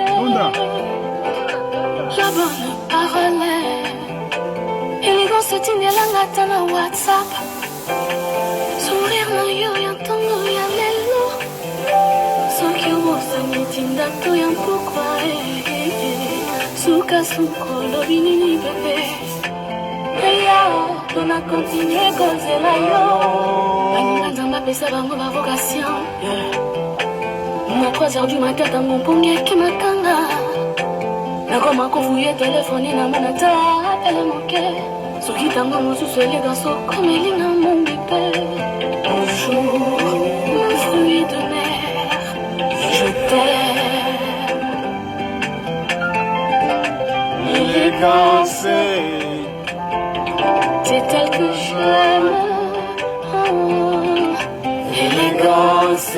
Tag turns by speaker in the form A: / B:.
A: Tunda.
B: La bonne parole, élégance tine la ngata na WhatsApp. Sourire na yo yantongo ya lelo. Soki wosani tinda to yampokwa. Suka suko lobi nini bebe. Eya, dona continue kozela yo. Baninga nzamba pesa bango ba vocation. Mo 3h du matin tango mpongi kimakanga. Nakoma kofouiller téléphone na monata appelle moke. Soki tango mosusu elenga soko melinga mon bébé. Bonjour, mon fruit de mer, je t'aime.
A: Élégance,
B: C'est elle que j'aime.
A: élégance.